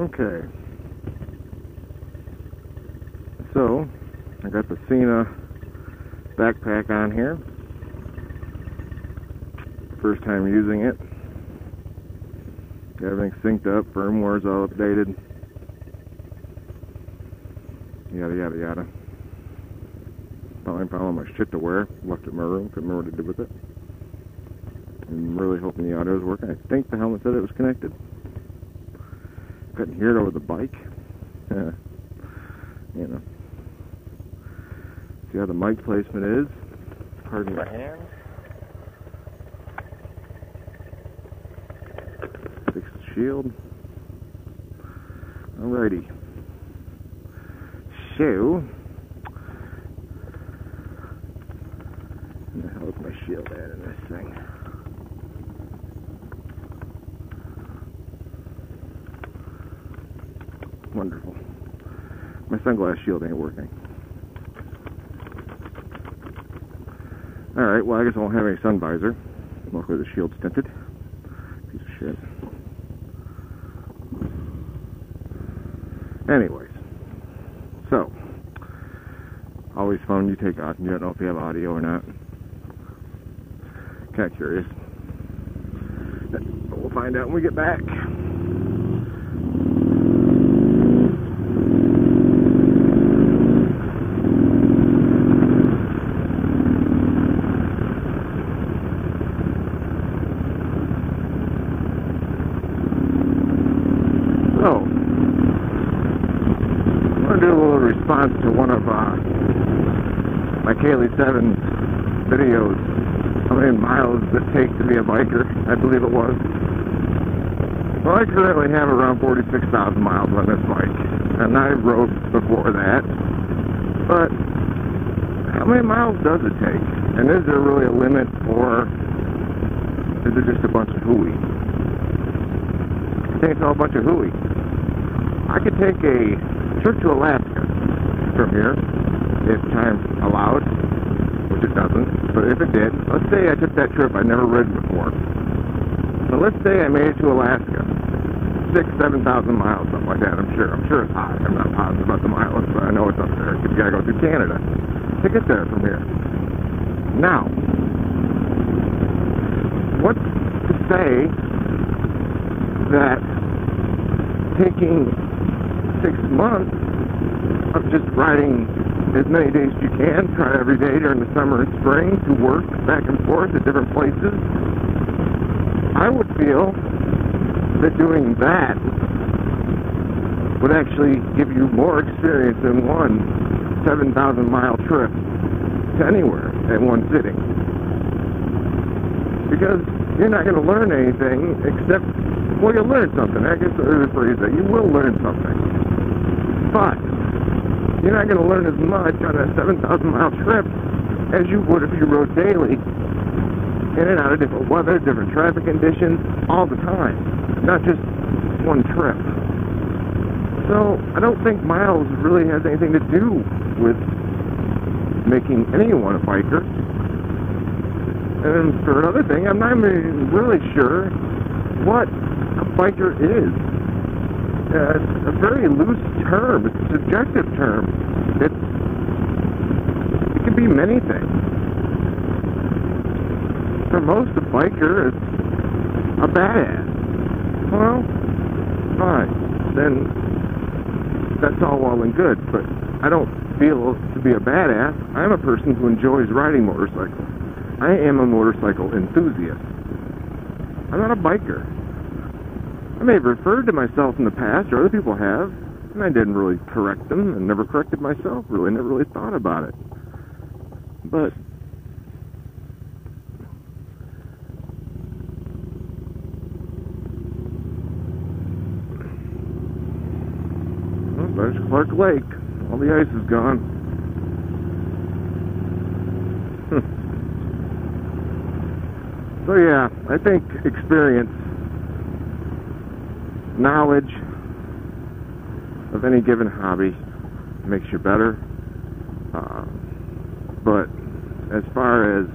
Okay. So, I got the Sena backpack on here. First time using it. Everything's synced up, firmware's all updated. Yada yada yada. Finally found all my shit to wear. Left it in my room, couldn't remember what to do with it. I'm really hoping the audio is working. I think the helmet said it was connected. Couldn't hear it over the bike. You know. See how the mic placement is. Pardon my hand. Fix the shield. Alrighty. So, where the hell is my shield at in this thing? Wonderful. My sunglass shield ain't working. Alright, well I guess I won't have any sun visor. Luckily the shield's tinted. Piece of shit. Anyways. So, always fun you take off and you don't know if you have audio or not. Kinda curious. But we'll find out when we get back. Response to one of my Kaylee 7's videos, how many miles does it take to be a biker, I believe it was. Well, I currently have around 46,000 miles on this bike, and I rode before that, but how many miles does it take? And is there really a limit, or is it just a bunch of hooey? I think it's all a bunch of hooey. I could take a trip to Alaska from here, if time allowed, which it doesn't, but if it did, let's say I took that trip I'd never ridden before. So let's say I made it to Alaska, 6,000 to 7,000 miles, something like that, I'm sure it's high, I'm not positive about the mileage, but I know it's up there, because you gotta go through Canada to get there from here. Now, what's to say that taking 6 months of just riding as many days as you can, try every day during the summer and spring to work back and forth at different places, I would feel that doing that would actually give you more experience than one 7,000 mile trip to anywhere at one sitting. Because you're not going to learn anything except, well, you'll learn something. I guess the phrase that you will learn something. But you're not going to learn as much on a 7,000 mile trip as you would if you rode daily in and out of different weather, different traffic conditions, all the time, not just one trip. So I don't think miles really has anything to do with making anyone a biker. And for another thing, I'm not even really sure what a biker is. It's a very loose term. It's a subjective term. It can be many things. For most, a biker is a badass. Well, fine. Then that's all well and good, but I don't feel to be a badass. I'm a person who enjoys riding motorcycles. I am a motorcycle enthusiast. I'm not a biker. I may have referred to myself in the past, or other people have, and I didn't really correct them, and never corrected myself, really, never really thought about it. But well, there's Clark Lake. All the ice is gone. So yeah, I think experience, knowledge of any given hobby makes you better. But as far as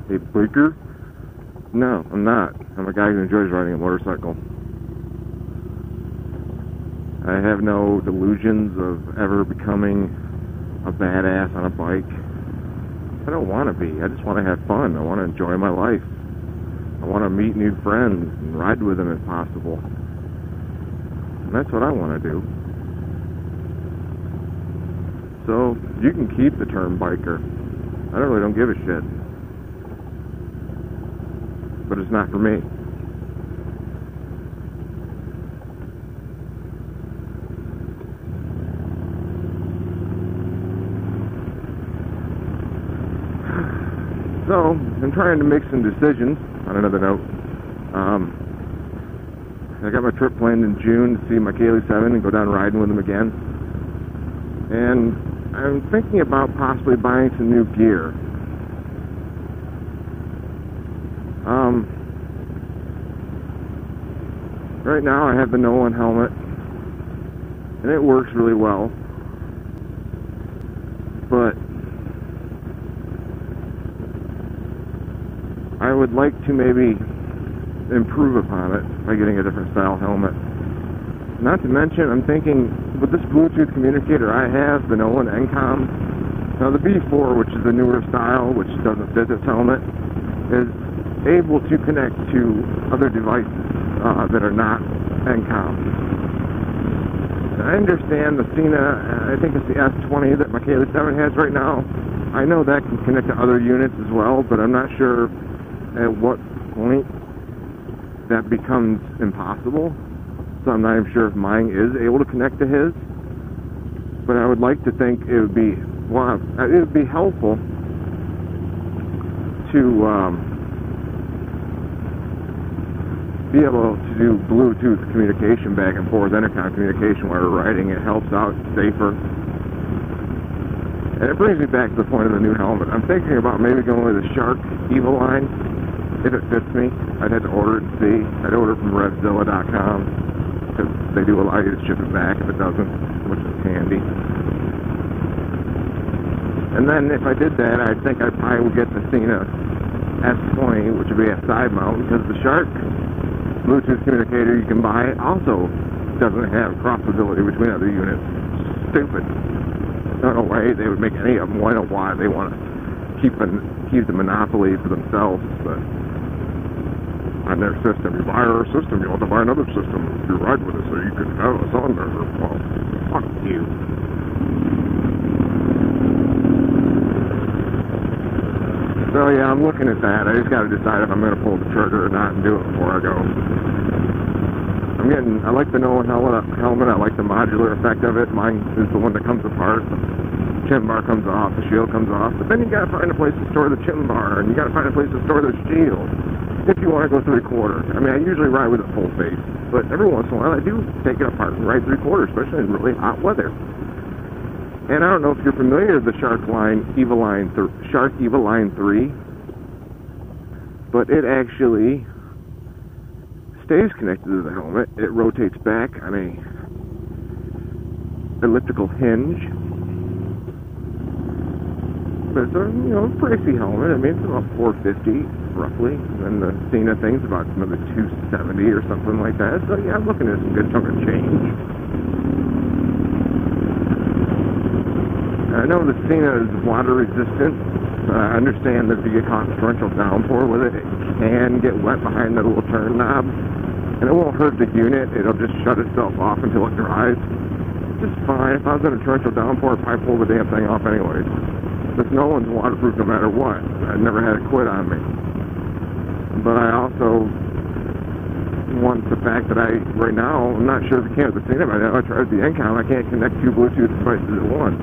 a biker, no, I'm not. I'm a guy who enjoys riding a motorcycle. I have no delusions of ever becoming a badass on a bike. I don't want to be. I just want to have fun. I want to enjoy my life. I want to meet new friends and ride with them if possible. And that's what I want to do. So, you can keep the term biker. I really don't give a shit. But it's not for me. So, I'm trying to make some decisions on another note. I got my trip planned in June to see my Kaylee 7 and go down riding with them again. And I'm thinking about possibly buying some new gear. Right now I have the No-One helmet, and it works really well. But I would like to maybe improve upon it by getting a different style helmet. Not to mention, I'm thinking, with this Bluetooth communicator I have, the No-One Encom, now the B4, which is the newer style, which doesn't fit this helmet, is able to connect to other devices that are not Encom. I understand the Sena, I think it's the S20 that my Kaylee 7 has right now. I know that can connect to other units as well, but I'm not sure at what point that becomes impossible. So I'm not even sure if mine is able to connect to his. But I would like to think it would be, well, it would be helpful to be able to do Bluetooth communication back and forth, intercom communication while we're riding. It helps out, it's safer. And it brings me back to the point of the new helmet. I'm thinking about maybe going with the Shark Evil line, if it fits me. I'd have to order it and see. I'd order it from RevZilla.com, because they do allow you to ship it back if it doesn't, which is handy. And then if I did that, I think I probably would get the Sena S20, which would be a side mount, because the Shark Bluetooth communicator you can buy also doesn't have crossability between other units. Stupid. I don't know why they would make any of them. I don't know why they want to keep the monopoly for themselves, but on their system. You buy our system, you want to buy another system. You ride with us so you can have us on there. Well, fuck you. So yeah, I'm looking at that. I just got to decide if I'm going to pull the trigger or not and do it before I go. I like the No-One helmet. I like the modular effect of it. Mine is the one that comes apart. The chin bar comes off, the shield comes off. But then you got to find a place to store the chin bar, and you got to find a place to store the shield if you want to go 3/4. I mean, I usually ride with a full face, but every once in a while I do take it apart and ride 3/4, especially in really hot weather. And I don't know if you're familiar with the Shark Evil Line 3, but it actually stays connected to the helmet. It rotates back on a elliptical hinge. But it's a pricey helmet. I mean, it's about $450 roughly, and the Sena thing's about another $270 or something like that. So yeah, I'm looking at some good chunk of change. I know the Sena is water resistant. I understand that if you get caught in torrential downpour with it, it can get wet behind the little turn knob. And it won't hurt the unit, it'll just shut itself off until it dries. Just fine. If I was in a torrential downpour, I'd probably pull the damn thing off anyways. This No-One's waterproof no matter what. I've never had it quit on me. But I also want the fact that right now, I'm not sure if you can with the Sena, but I tried the Encom, I can't connect two Bluetooth devices at once.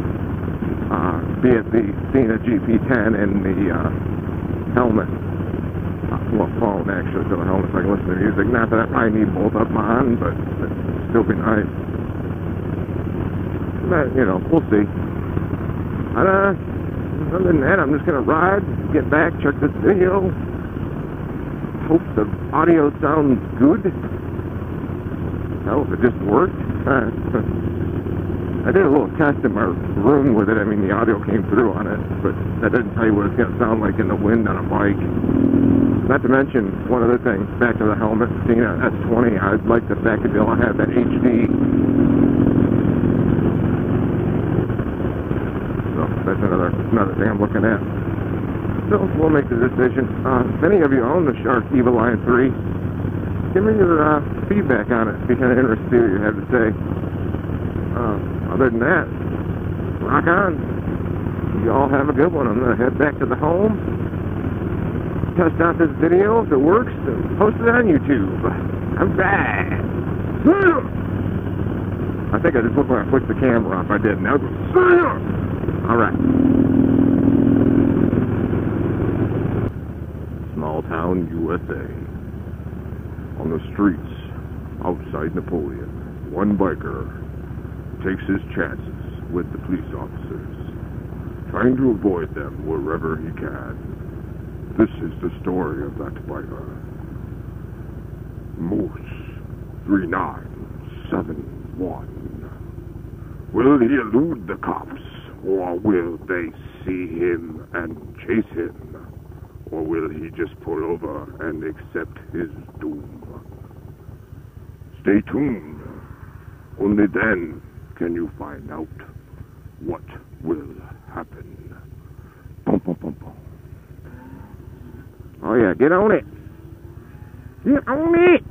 Be it the Sena GP10 and the helmet. Phone actually, so the helmet so I can listen to music. Not that I probably need both of them on, but it'd still be nice. But, we'll see. Other than that, I'm just going to ride, get back, check this video. Hope the audio sounds good. Hell, if it just worked. I did a little test in my room with it. I mean, the audio came through on it, but that doesn't tell you what it's going to sound like in the wind on a bike. Not to mention, one other thing, back to the helmet, Sena S20, I'd like the fact that they'll have that HD another thing I'm looking at. So we'll make the decision. If any of you own the Shark Evil Line 3, give me your feedback on it. Be kind of interested to see what you have to say. Other than that, rock on. You all have a good one. I'm going to head back to the home, test out this video. If it works, then post it on YouTube. I'm back. I think I just looked when I flicked the camera off. I didn't. Now, all right. Small town USA. On the streets outside Napoleon, one biker takes his chances with the police officers, trying to avoid them wherever he can. This is the story of that biker. Moose 3971. Will he elude the cops, or will they see him and chase him? Or will he just pull over and accept his doom? Stay tuned. Only then can you find out what will happen. Boom, boom, boom, boom. Oh yeah, get on it. Get on it.